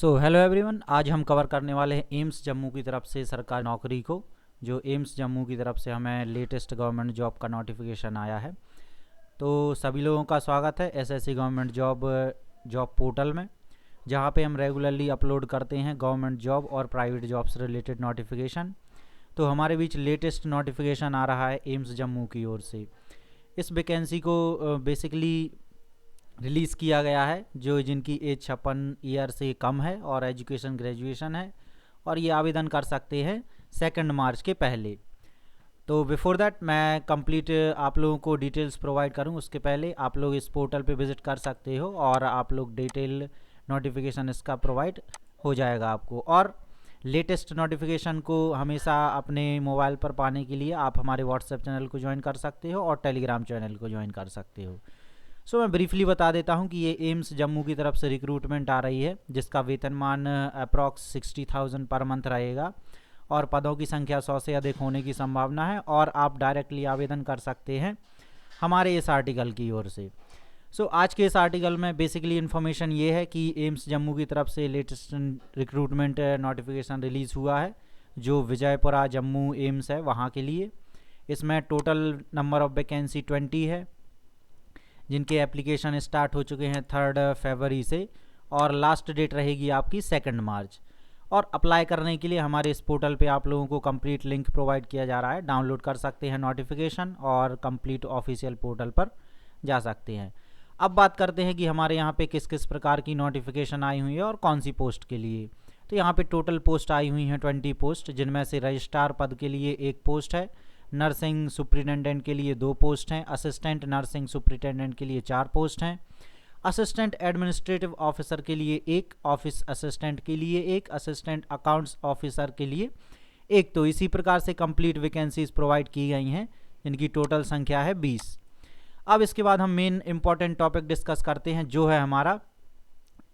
So hello everyone, आज हम cover करने वाले हैं एम्स जम्मू की तरफ से सरकारी नौकरी को। जो एम्स जम्मू की तरफ से हमें लेटेस्ट गवर्नमेंट जॉब का नोटिफिकेशन आया है। तो सभी लोगों का स्वागत है एसएससी गवर्नमेंट जॉब पोर्टल में, जहां पे हम रेगुलरली अपलोड करते हैं गवर्नमेंट जॉब और प्राइवेट जॉब से रिलेटेड नोटिफिकेशन। तो हमारे बीच लेटेस्ट नोटिफिकेशन आ रहा है एम्स जम्मू की ओर से। इस वैकेंसी को बेसिकली रिलीज़ किया गया है जो जिनकी एज 56 ईयर से कम है और एजुकेशन ग्रेजुएशन है, और ये आवेदन कर सकते हैं 2 मार्च के पहले। तो बिफोर दैट मैं कंप्लीट आप लोगों को डिटेल्स प्रोवाइड करूं, उसके पहले आप लोग इस पोर्टल पे विज़िट कर सकते हो और आप लोग डिटेल नोटिफिकेशन इसका प्रोवाइड हो जाएगा आपको। और लेटेस्ट नोटिफिकेशन को हमेशा अपने मोबाइल पर पाने के लिए आप हमारे व्हाट्सएप चैनल को ज्वाइन कर सकते हो और टेलीग्राम चैनल को ज्वाइन कर सकते हो। मैं ब्रीफली बता देता हूं कि ये एम्स जम्मू की तरफ से रिक्रूटमेंट आ रही है, जिसका वेतनमान अप्रॉक्स 60,000 पर मंथ रहेगा और पदों की संख्या 100 से अधिक होने की संभावना है, और आप डायरेक्टली आवेदन कर सकते हैं हमारे इस आर्टिकल की ओर से। आज के इस आर्टिकल में बेसिकली इन्फॉर्मेशन ये है कि एम्स जम्मू की तरफ से लेटेस्ट रिक्रूटमेंट नोटिफिकेशन रिलीज़ हुआ है जो विजयपुरा जम्मू एम्स है वहाँ के लिए। इसमें टोटल नंबर ऑफ वैकेंसी 20 है, जिनके एप्लीकेशन स्टार्ट हो चुके हैं 3 फरवरी से, और लास्ट डेट रहेगी आपकी 2 मार्च। और अप्लाई करने के लिए हमारे इस पोर्टल पे आप लोगों को कंप्लीट लिंक प्रोवाइड किया जा रहा है, डाउनलोड कर सकते हैं नोटिफिकेशन और कंप्लीट ऑफिशियल पोर्टल पर जा सकते हैं। अब बात करते हैं कि हमारे यहाँ पे किस किस प्रकार की नोटिफिकेशन आई हुई है और कौन सी पोस्ट के लिए। तो यहाँ पे टोटल पोस्ट आई हुई हैं 20 पोस्ट, जिनमें से रजिस्ट्रार पद के लिए 1 पोस्ट है, नर्सिंग सुप्रिटेंडेंट के लिए 2 पोस्ट हैं, असिस्टेंट नर्सिंग सुप्रिटेंडेंट के लिए 4 पोस्ट हैं, असिस्टेंट एडमिनिस्ट्रेटिव ऑफिसर के लिए 1, ऑफिस असिस्टेंट के लिए 1, असिस्टेंट अकाउंट्स ऑफिसर के लिए 1। तो इसी प्रकार से कंप्लीट वैकेंसीज प्रोवाइड की गई हैं, जिनकी टोटल संख्या है 20। अब इसके बाद हम मेन इंपॉर्टेंट टॉपिक डिस्कस करते हैं, जो है हमारा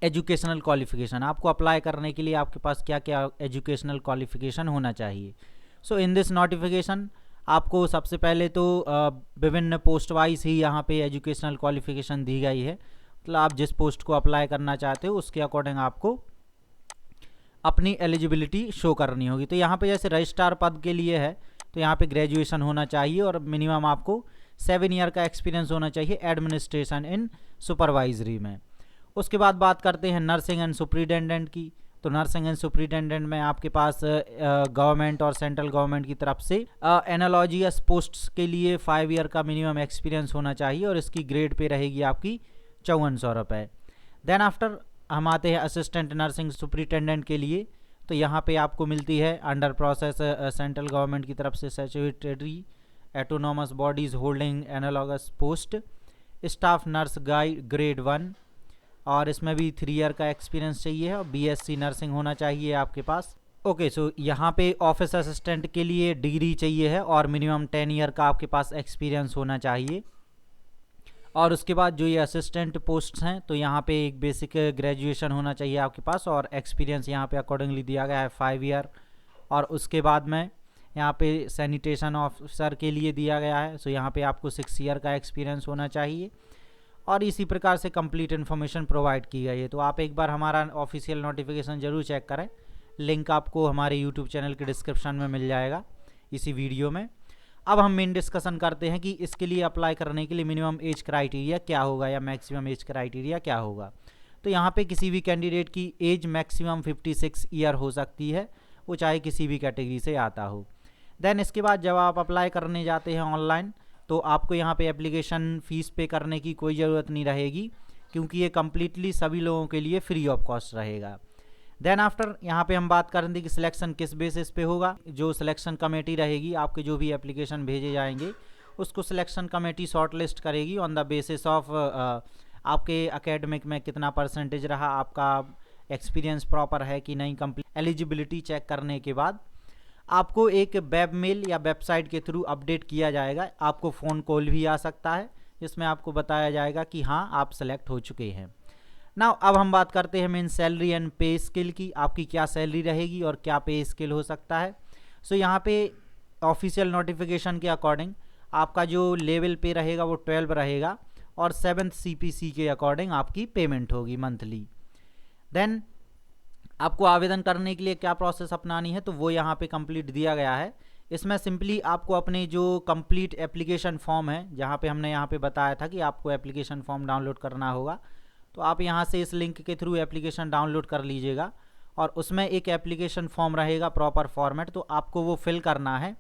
एजुकेशनल क्वालिफिकेशन। आपको अप्लाई करने के लिए आपके पास क्या क्या एजुकेशनल क्वालिफिकेशन होना चाहिए। इन दिस नोटिफिकेशन आपको सबसे पहले तो विभिन्न पोस्ट वाइज ही यहाँ पे एजुकेशनल क्वालिफिकेशन दी गई है। मतलब आप जिस पोस्ट को अप्लाई करना चाहते हो उसके अकॉर्डिंग आपको अपनी एलिजिबिलिटी शो करनी होगी। तो यहाँ पे जैसे रजिस्ट्रार पद के लिए है, तो यहाँ पे ग्रेजुएशन होना चाहिए और मिनिमम आपको 7 ईयर का एक्सपीरियंस होना चाहिए एडमिनिस्ट्रेशन इन सुपरवाइजरी में। उसके बाद बात करते हैं नर्सिंग एंड सुप्रिटेंडेंट की। तो नर्सिंग एंड सुप्रिटेंडेंट में आपके पास गवर्नमेंट और सेंट्रल गवर्नमेंट की तरफ से एनालॉजियस पोस्ट्स के लिए 5 ईयर का मिनिमम एक्सपीरियंस होना चाहिए और इसकी ग्रेड पे रहेगी आपकी 5400 रुपये। देन आफ्टर हम आते हैं असिस्टेंट नर्सिंग सुप्रिटेंडेंट के लिए। तो यहाँ पे आपको मिलती है अंडर प्रोसेस सेंट्रल गवर्नमेंट की तरफ से statutory autonomous bodies holding analogous post staff nurse grade 1, और इसमें भी 3 ईयर का एक्सपीरियंस चाहिए और बीएससी नर्सिंग होना चाहिए आपके पास। ओके, यहाँ पे ऑफिस असिस्टेंट के लिए डिग्री चाहिए है और मिनिमम 10 ईयर का आपके पास एक्सपीरियंस होना चाहिए। और उसके बाद जो ये असिस्टेंट पोस्ट्स हैं, तो यहाँ पे एक बेसिक ग्रेजुएशन होना चाहिए आपके पास और एक्सपीरियंस यहाँ पे अकॉर्डिंगली दिया गया है 5 ईयर। और उसके बाद में यहाँ पे सैनिटेशन ऑफिसर के लिए दिया गया है, यहाँ पे आपको 6 ईयर का एक्सपीरियंस होना चाहिए। और इसी प्रकार से कंप्लीट इन्फॉर्मेशन प्रोवाइड की गई है। तो आप एक बार हमारा ऑफिशियल नोटिफिकेशन ज़रूर चेक करें, लिंक आपको हमारे यूट्यूब चैनल के डिस्क्रिप्शन में मिल जाएगा इसी वीडियो में। अब हम मेन डिस्कशन करते हैं कि इसके लिए अप्लाई करने के लिए मिनिमम एज क्राइटेरिया क्या होगा या मैक्सिमम एज क्राइटेरिया क्या होगा। तो यहाँ पे किसी भी कैंडिडेट की एज मैक्सिमम 56 ईयर हो सकती है, वो चाहे किसी भी कैटेगरी से आता हो। देन इसके बाद जब आप अप्लाई करने जाते हैं ऑनलाइन, तो आपको यहाँ पे एप्लीकेशन फ़ीस पे करने की कोई ज़रूरत नहीं रहेगी, क्योंकि ये कम्प्लीटली सभी लोगों के लिए फ्री ऑफ कॉस्ट रहेगा। देन आफ्टर यहाँ पे हम बात करेंगे कि सिलेक्शन किस बेसिस पे होगा। जो सिलेक्शन कमेटी रहेगी, आपके जो भी एप्लीकेशन भेजे जाएंगे उसको सिलेक्शन कमेटी शॉर्ट लिस्ट करेगी ऑन द बेसिस ऑफ आपके एकेडमिक में कितना परसेंटेज रहा, आपका एक्सपीरियंस प्रॉपर है कि नहीं। कंप्लीट एलिजिबिलिटी चेक करने के बाद आपको एक वेब मेल या वेबसाइट के थ्रू अपडेट किया जाएगा। आपको फ़ोन कॉल भी आ सकता है, जिसमें आपको बताया जाएगा कि हाँ आप सेलेक्ट हो चुके हैं। नाउ अब हम बात करते हैं मेन सैलरी एंड पे स्केल की। आपकी क्या सैलरी रहेगी और क्या पे स्केल हो सकता है। यहाँ पे ऑफिशियल नोटिफिकेशन के अकॉर्डिंग आपका जो लेवल पे रहेगा वो 12 रहेगा और 7th CPC के अकॉर्डिंग आपकी पेमेंट होगी मंथली। देन आपको आवेदन करने के लिए क्या प्रोसेस अपनानी है तो वो यहाँ पे कंप्लीट दिया गया है। इसमें सिंपली आपको अपने जो कंप्लीट एप्लीकेशन फॉर्म है, जहाँ पे हमने यहाँ पे बताया था कि आपको एप्लीकेशन फॉर्म डाउनलोड करना होगा, तो आप यहाँ से इस लिंक के थ्रू एप्लीकेशन डाउनलोड कर लीजिएगा और उसमें एक एप्लीकेशन फॉर्म रहेगा प्रॉपर फॉर्मेट, तो आपको वो फिल करना है।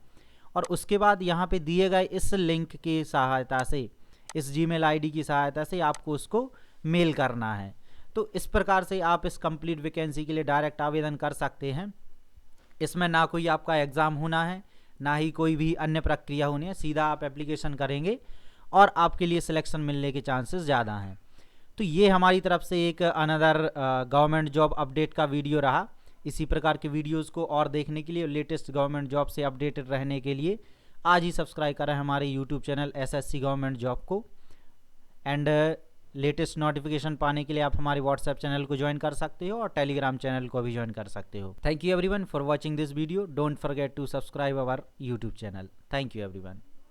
और उसके बाद यहाँ पे दिए गए इस लिंक की सहायता से, इस जीमेल आईडी की सहायता से आपको उसको मेल करना है। तो इस प्रकार से आप इस कंप्लीट वैकेंसी के लिए डायरेक्ट आवेदन कर सकते हैं। इसमें ना कोई आपका एग्ज़ाम होना है, ना ही कोई भी अन्य प्रक्रिया होनी है, सीधा आप एप्लीकेशन करेंगे और आपके लिए सिलेक्शन मिलने के चांसेस ज़्यादा हैं। तो ये हमारी तरफ से एक अनदर गवर्नमेंट जॉब अपडेट का वीडियो रहा। इसी प्रकार के वीडियोस को और देखने के लिए, लेटेस्ट गवर्नमेंट जॉब से अपडेटेड रहने के लिए आज ही सब्सक्राइब करें हमारे YouTube channel SSC government job को। एंड लेटेस्ट नोटिफिकेशन पाने के लिए आप हमारे व्हाट्सएप चैनल को ज्वाइन कर सकते हो और टेलीग्राम चैनल को भी ज्वाइन कर सकते हो। Thank you everyone for watching this video. Don't forget to subscribe our YouTube channel. Thank you everyone.